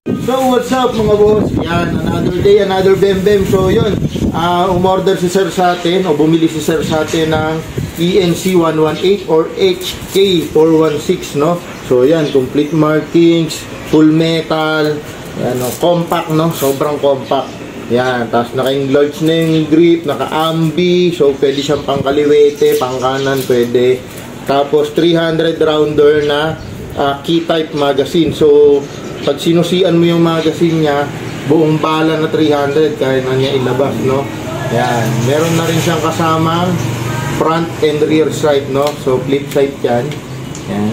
So what's up mga boss? Yan, another day, another bem-bem. So yun, umorder si sir sa atin o bumili si sir sa atin ng ENC 118 or HK 416, no? So yan, complete markings, full metal, yan, no? Compact, no? Sobrang compact. Yan, tapos naka-enlarge na yung grip, naka-ambi, so pwede siyang pang kaliwete, pang kanan pwede. Tapos 300 rounder na key type magazine. So pag sinusian mo yung magazine niya, buong bala na 300 kaya na niya ilabas, no? Yan, meron na rin siyang kasamang front and rear sight, no? So flip sight yan. Yan.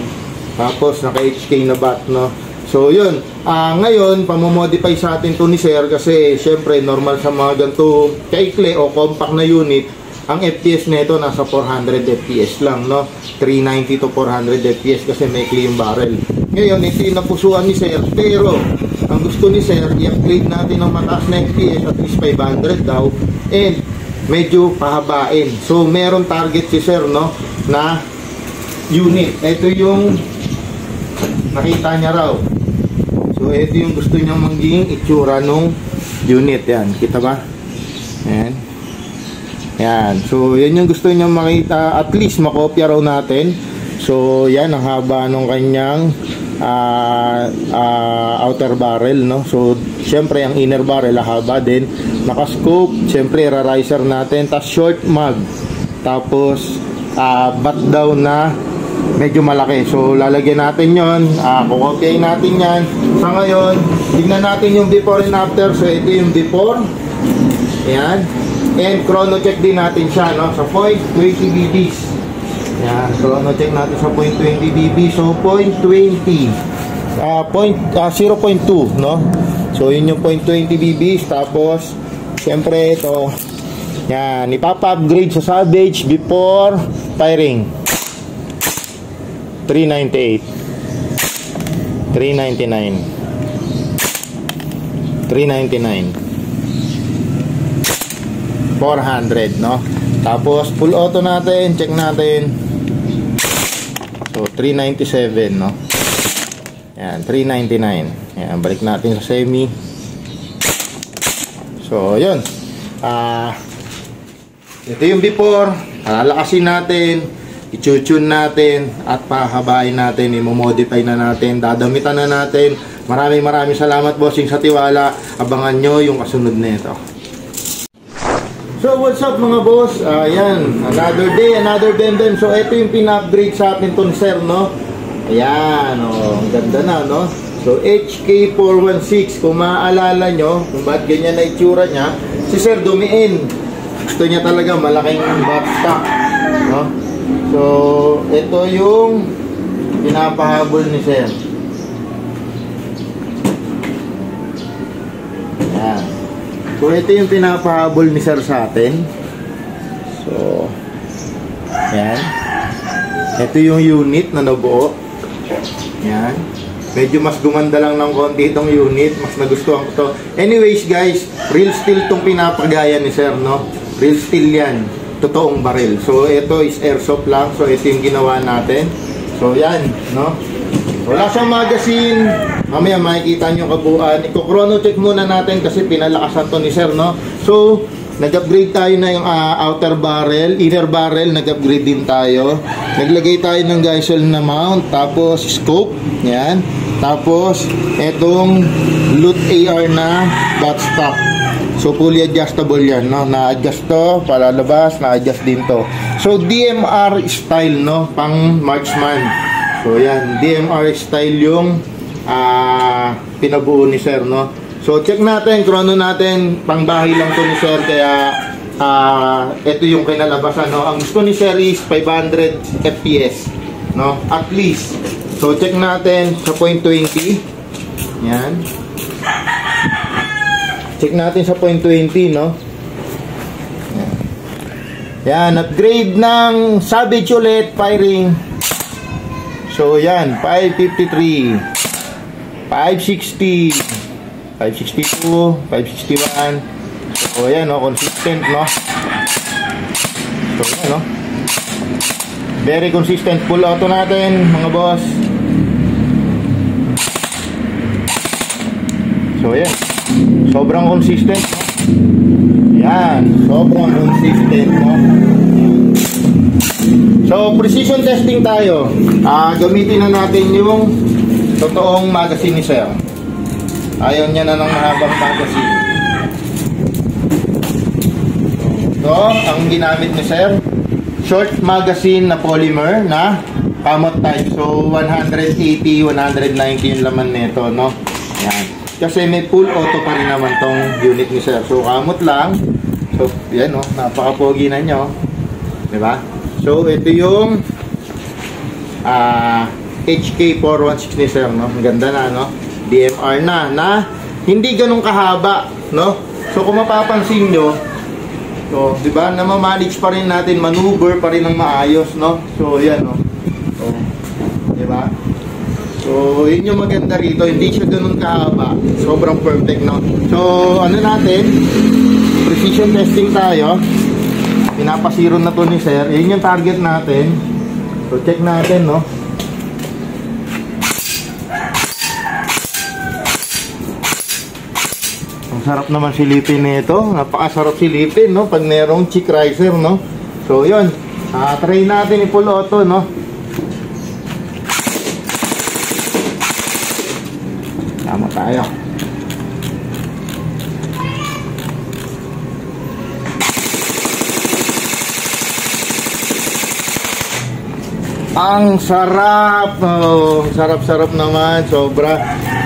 Tapos naka HK na bat, no? So yun, ngayon pamomodify sa atin to ni sir kasi syempre normal sa mga ganito kaikli o compact na unit, ang FPS nito nasa 400 FPS lang, no? 390 to 400 FPS kasi may clean barrel. Ngayon, ito yung napusuan ni sir, pero ang gusto ni sir, i-upgrade natin ng mataas na FPS, at least 500 daw, and medyo pahabain. So meron target si sir, no, na unit. Ito yung nakita niya raw. So ito yung gusto niyang maging itsura nung unit. Yan, kita ba? Yan. Yan. So yan yung gusto niyang makita, at least makopya raw natin. So yan ang haba nung kanyang outer barrel, no? So syempre ang inner barrel haba din, naka-scope, syempre riser natin, tapos short mag, tapos butt down na medyo malaki. So lalagyan natin yon, kukopyahin natin yan. Sa ngayon, tignan natin yung before and after. So ito yung before, yan, and chrono check din natin siya, no? Sa 0.20 bb's. Yan, chrono check natin sa 0.20 bb. So 0.20 0.2, no? So yun yung 0.20 bb's. Tapos syempre ito, yan, ipapa-upgrade sa Savage before firing. 398, 399, 399, 400, no? Tapos full auto natin, check natin. So 397, no? Yan, 399. Yan, balik natin sa semi. So yun, ito yung before. Lalakasin natin, i-tune natin, at pahabain natin, i-modify na natin, dadamitan na natin. Maraming salamat bossing sa tiwala. Abangan nyo yung kasunod nito. So what's up mga boss? Ayan, another day, another bem-bem. So ito yung pina-upgrade sa atin ton sir, no? Ayan, oh, ang ganda na, no? So HK 416, kung maaalala nyo kung ba't ganyan na itsura niya, si sir dumiin. Gusto niya talaga malaking backstock, no? So ito yung pinapahabol ni sir. Ayan. So ito yung pinapahabol ni sir sa atin. So ayan, ito yung unit na nabuo. Ayan, medyo mas gumanda lang ng konti itong unit, mas nagustuhan ko to. Anyways guys, real steel tong pinapagaya ni sir, no? Real steel yan, totoong barrel. So ito is airsoft lang. So ito yung ginawa natin. So yan, no? Wala siyang magazine. Mamaya makikita nyo kabuuan. Iko-chrono check muna natin kasi pinalakasan to ni sir, no? So nag-upgrade tayo na yung outer barrel, inner barrel, nag-upgrade din tayo. Naglagay tayo ng Geisel na mount, tapos scope, yan. Tapos etong loot AR na buttstock. So fully adjustable yan, no? Na-adjust to, palalabas, na-adjust din to. So DMR style, no? Pang marksman. So yan, DMR style yung pinabuo ni sir, no? So check natin, chrono natin, pangbahay lang to ni sir, kaya ito yung kinalabasan, no? Ang gusto ni sir is 500 FPS, no? At least. So check natin sa 0.20. Yan. Check natin sa 0.20, no? Yan, upgrade ng Savage ulit, firing. So yan, 553, 560, 562, 561. So yan, no, consistent, no? So yan, no? Very consistent. Full auto natin mga boss. So yan, sobrang consistent, no? Yan, sobrang consistent, no? So precision testing tayo. Gamitin na natin yung totoong magazine ni sir. Ayaw niya na ng mahabang magazine. So ang ginamit ni sir, short magazine na polymer na kamot type. So 180, 190 yung laman nito, no? Yan. Kasi may full auto pa rin naman tong unit ni sir. So kamot lang. So yan, no, napaka-pogi na nyo, di ba? So ito yung HK416 ni sir, no? Ang ganda na, no? DMR na hindi ganun kahaba, no? So kung mapapansin nyo, so, di ba, namamanage pa rin natin, maneuver pa rin ng maayos, no? So yan, no? So, di ba? So, yun yung maganda rito. Hindi siya ganun kahaba. Sobrang perfect, no? So, ano natin? Precision testing tayo. Pinapasiro na to ni sir. Yun yung target natin. So, check natin, no? Ang sarap naman silipin nito. Napakasarap silipin, no? Pag merong chick riser, no? So, yun. Try natin i-full auto, no? Tama tayo. Ang sarap, oh, sarap-sarap naman, sobra.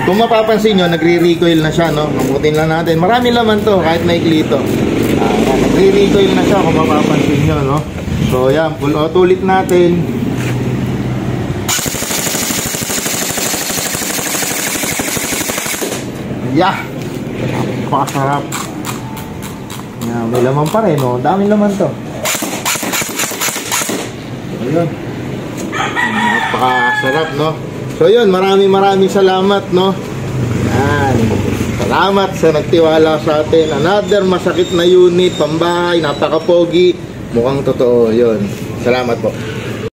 Kung mapapansin nyo, nagre-recoil na siya, no? Mabutin lang natin. Marami laman to, kahit may klito. Nagre-recoil na siya kung mapapansin nyo, no? So yan, full auto ulit natin. Yeah, napakasarap. Yeah, may laman pa rin, no? Daming laman to. Ayun, napakasarap, no? So yun, maraming salamat, no? Yan, salamat sa nagtiwala sa atin. Another masakit na unit, pambahay, napaka-pogi. Mukhang totoo, yun. Salamat po.